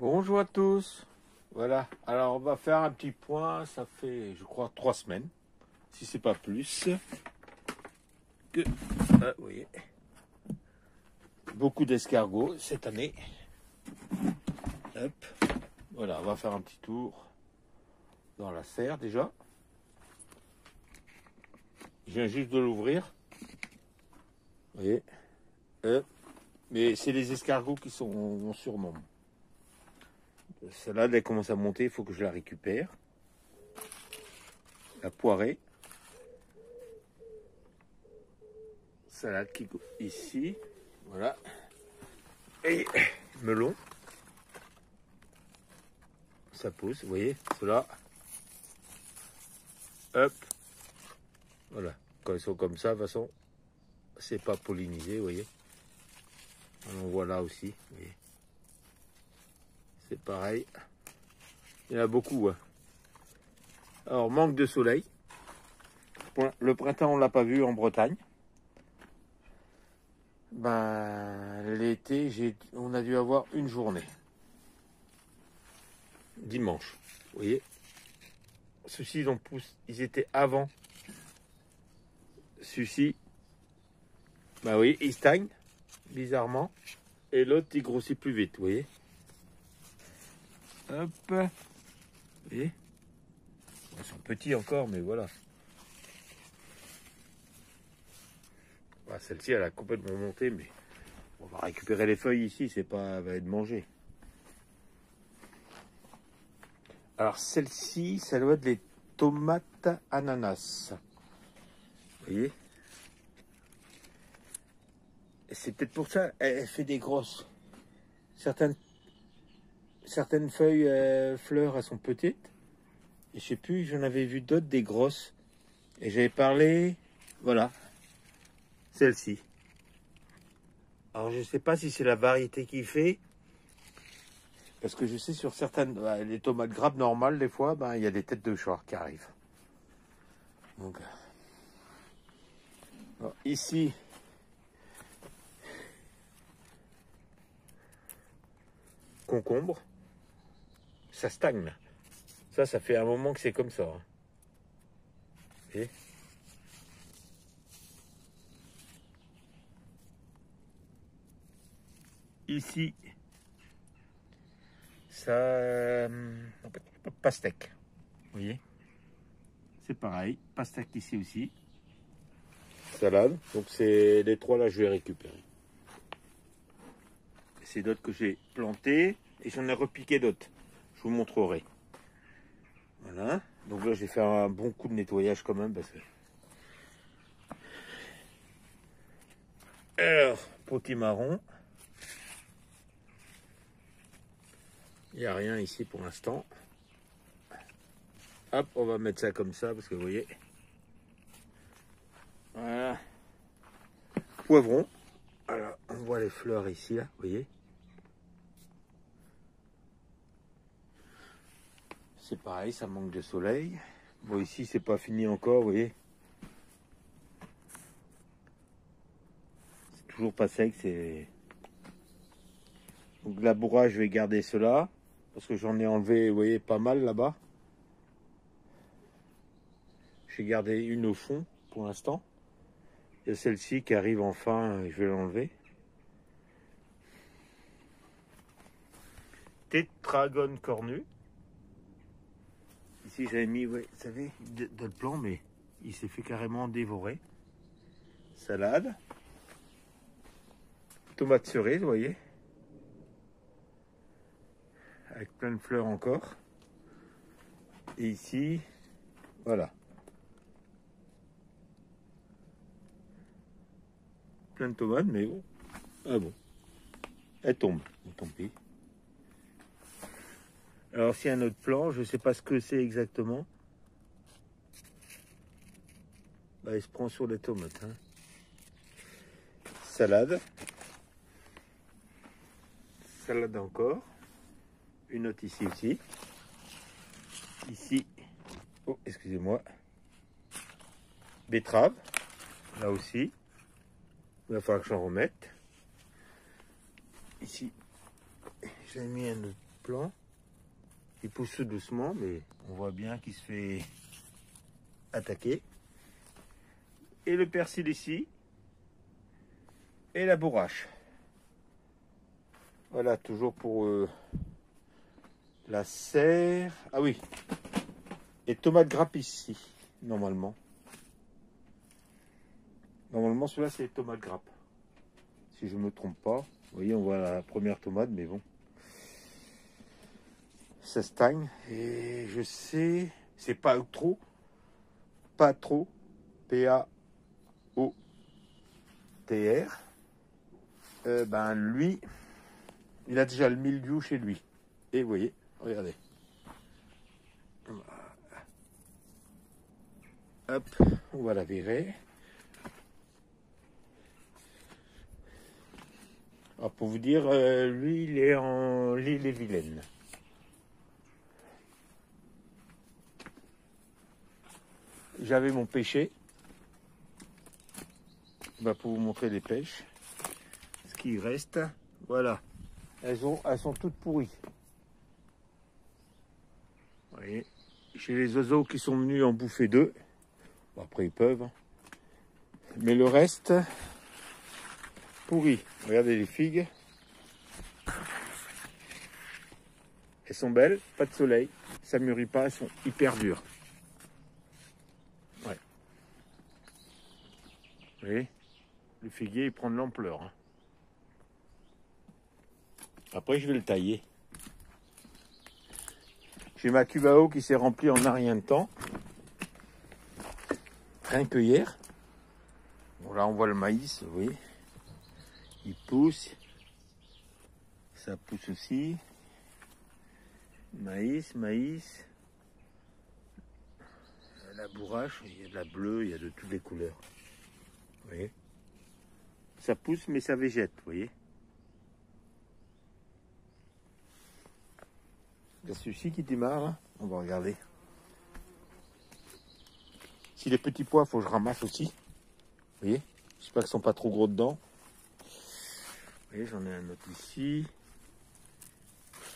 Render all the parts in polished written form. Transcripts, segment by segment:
Bonjour à tous. Voilà, alors on va faire un petit point. Ça fait, je crois, 3 semaines, si c'est pas plus, que vous voyez, beaucoup d'escargots cette année. Hop, voilà, on va faire un petit tour dans la serre déjà. Je viens juste de l'ouvrir. Vous voyez, mais c'est les escargots qui sont mon surnom. Celle-là, elle commence à monter, il faut que je la récupère. La poirée. Salade qui ici, voilà. Et melon. Ça pousse, vous voyez, cela. Hop. Voilà. Quand ils sont comme ça, de toute façon, c'est pas pollinisé, vous voyez. On voit là aussi, vous voyez. C'est pareil. Il y en a beaucoup, hein. Alors, manque de soleil. Le printemps, on l'a pas vu en Bretagne. Ben, l'été, on a dû avoir une journée. Dimanche, vous voyez. Ceux-ci, ils étaient avant. Celui-ci, bah oui, il stagne, bizarrement. Et l'autre, il grossit plus vite, vous voyez. Hop. Vous voyez. Ils sont petits encore, mais voilà. Bah, celle-ci, elle a complètement monté, mais on va récupérer les feuilles ici, c'est pas, elle va être mangée. Alors, celle-ci, ça doit être les tomates ananas. Vous voyez. C'est peut-être pour ça, elle fait des grosses. Certaines feuilles, fleurs, elles sont petites. Et je sais plus, j'en avais vu d'autres, des grosses. Et j'avais parlé, voilà, celle-ci. Alors, je sais pas si c'est la variété qui fait. Parce que je sais sur certaines, les tomates grappes normales, des fois, il y a des têtes de chat qui arrivent. Donc, alors, ici, concombre, ça stagne là. Ça fait un moment que c'est comme ça. Hein. Et ici, ça, pastèque. Vous voyez, c'est pareil, pastèque ici aussi. Salade, donc c'est les trois là je vais récupérer. C'est d'autres que j'ai plantés et j'en ai repiqué d'autres. Je vous montrerai. Voilà, donc là j'ai fait un bon coup de nettoyage quand même parce que. Alors, potimarron. Il n'y a rien ici pour l'instant. Hop, on va mettre ça comme ça parce que vous voyez. Voilà. Poivron. Alors, on voit les fleurs ici, là, vous voyez. C'est pareil, ça manque de soleil. Bon, ici, c'est pas fini encore, vous voyez. C'est toujours pas sec, c'est... Donc, labourage, je vais garder cela. Parce que j'en ai enlevé, vous voyez, pas mal là-bas. J'ai gardé une au fond, pour l'instant. Il y a celle-ci qui arrive enfin, je vais l'enlever. Tétragone cornu. Ici j'avais mis, ouais, vous savez, de le plan, mais il s'est fait carrément dévorer. Salade. Tomate cerise, vous voyez. Avec plein de fleurs encore. Et ici, voilà. Plein de tomates, mais bon. Ah bon. Elle tombe. Bon, tant pis. Alors, s'il y a un autre plan, je ne sais pas ce que c'est exactement. Bah, il se prend sur les tomates. Hein. Salade. Salade encore. Une autre ici aussi. Ici. Oh, excusez-moi. Betterave. Là aussi. Il va falloir que j'en remette. Ici. J'ai mis un autre flanc. Il pousse tout doucement, mais on voit bien qu'il se fait attaquer. Et le persil ici. Et la bourrache. Voilà, toujours pour la serre. Ah oui. Et tomate grappe ici, normalement. Normalement, celui-là, c'est tomate grappe. Si je ne me trompe pas. Vous voyez, on voit la première tomate, mais bon. Ça stagne. Et je sais, c'est pas trop. Pas trop. P-A-O-T-R. Ben, lui, il a déjà le mildiou chez lui. Et vous voyez, regardez. Hop, on va la virer. Alors pour vous dire, lui, il est en l'Île-et-Vilaine. J'avais mon pêcher. Bah, pour vous montrer les pêches. Ce qui reste, voilà. Elles sont toutes pourries. Vous voyez, j'ai les oiseaux qui sont venus en bouffer deux. Bon, après, ils peuvent. Mais le reste, pourri. Regardez les figues. Elles sont belles, pas de soleil. Ça mûrit pas, elles sont hyper dures. Ouais. Vous voyez, le figuier, il prend de l'ampleur. Hein. Après, je vais le tailler. J'ai ma cuve à eau qui s'est remplie en un rien de temps. Rien que hier. Bon, là, on voit le maïs, vous voyez. Il pousse. Ça pousse aussi. Maïs. La bourrache, il y a de la bleue, il y a de toutes les couleurs. Vous voyez. Ça pousse, mais ça végète, vous voyez. Il y a celui-ci qui démarre, hein. On va regarder. Si les petits pois, il faut que je ramasse aussi. Vous voyez, j'espère qu'ils ne sont pas trop gros dedans. Vous voyez, j'en ai un autre ici.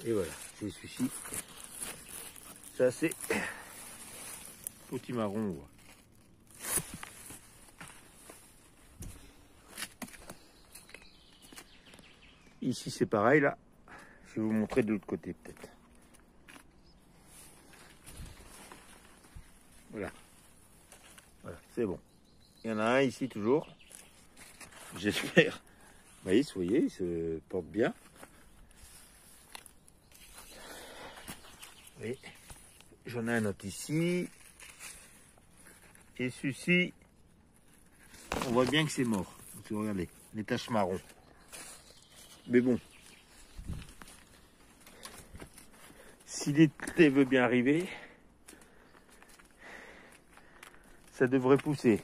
Et voilà, j'ai celui-ci. Ça, c'est potimarron. Ouais. Ici, c'est pareil, là. Je vais vous montrer de l'autre côté, peut-être. Voilà. Voilà, c'est bon. Il y en a un ici toujours. J'espère. Maïs, vous voyez, il se porte bien. Oui. J'en ai un autre ici. Et celui-ci, on voit bien que c'est mort. Donc, regardez, les taches marron. Mais bon. Si l'été veut bien arriver, ça devrait pousser.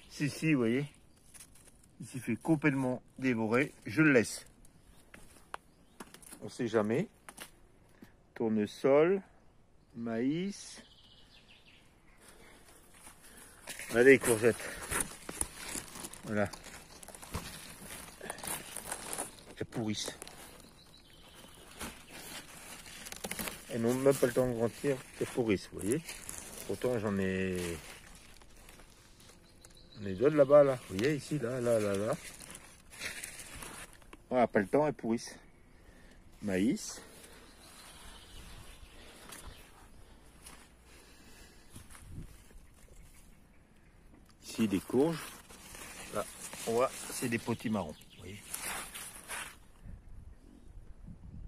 Si, vous voyez, il s'est fait complètement dévorer. Je le laisse. On ne sait jamais. Tournesol, maïs. Allez, courgettes. Voilà. Elles pourrissent. Elles n'ont même pas le temps de grandir. Elles pourrissent, vous voyez. Pourtant, j'en ai d'autres là-bas, là. Vous voyez, ici, là. Voilà, pas le temps, elles pourrissent. Maïs. Ici, des courges. Là, on voit, c'est des potimarrons, vous voyez.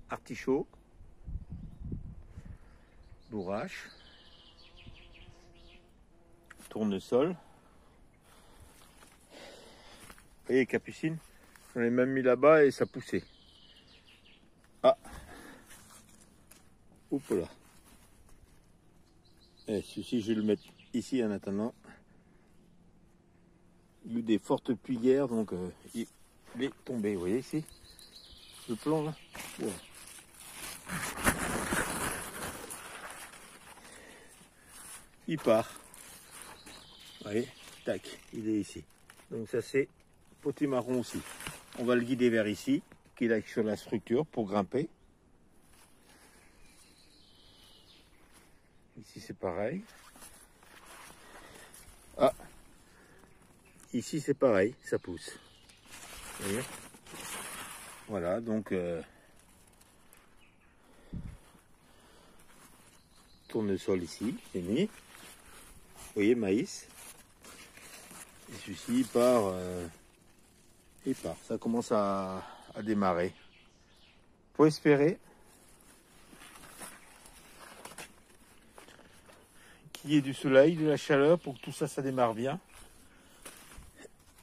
Artichaut. Bourrache. Tournesol. Vous voyez, capucine, j'en ai même mis là-bas et ça poussait. Ah. Oups là. Et celui-ci, je vais le mettre ici en attendant. Il y a eu des fortes pluies hier, donc il est tombé. Vous voyez ici le plomb là. Wow. Il part. Vous voyez, tac, il est ici. Donc ça c'est potimarron aussi. On va le guider vers ici, qu'il aille sur la structure pour grimper. Ici c'est pareil. Ah, ici c'est pareil, ça pousse. Vous voyez? Voilà, donc tournesol ici, c'est mis. Vous voyez, maïs. Et celui-ci il part. Ça commence à démarrer. Faut espérer qu'il y ait du soleil, de la chaleur pour que tout ça, ça démarre bien.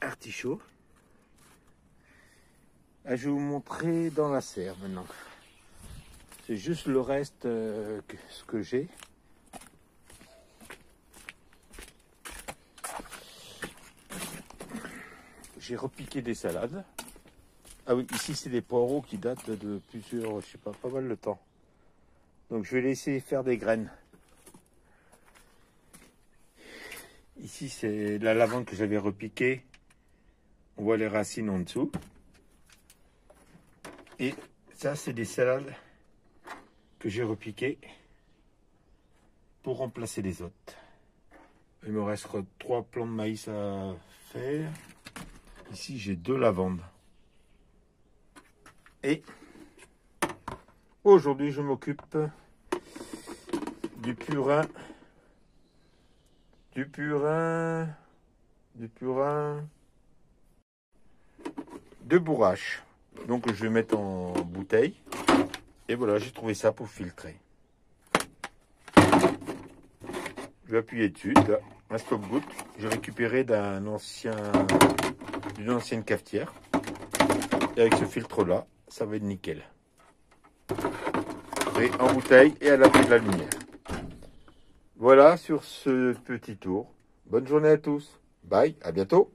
Artichaut. Ah, je vais vous montrer dans la serre maintenant. C'est juste le reste ce que j'ai. J'ai repiqué des salades. Ah oui, ici c'est des poireaux qui datent de plusieurs, je sais pas mal de temps. Donc je vais laisser faire des graines. Ici c'est la lavande que j'avais repiquée. On voit les racines en dessous. Et ça c'est des salades que j'ai repiquées pour remplacer les autres. Il me reste 3 plants de maïs à faire. Ici j'ai 2 lavandes. Et aujourd'hui je m'occupe du purin de bourrache. Donc je vais mettre en bouteille. Et voilà, j'ai trouvé ça pour filtrer. Je vais appuyer dessus. Là, un stop-goutte. J'ai récupéré d'une ancienne cafetière. Et avec ce filtre-là, ça va être nickel. Et en bouteille et à l'abri de la lumière. Voilà sur ce petit tour. Bonne journée à tous. Bye, à bientôt.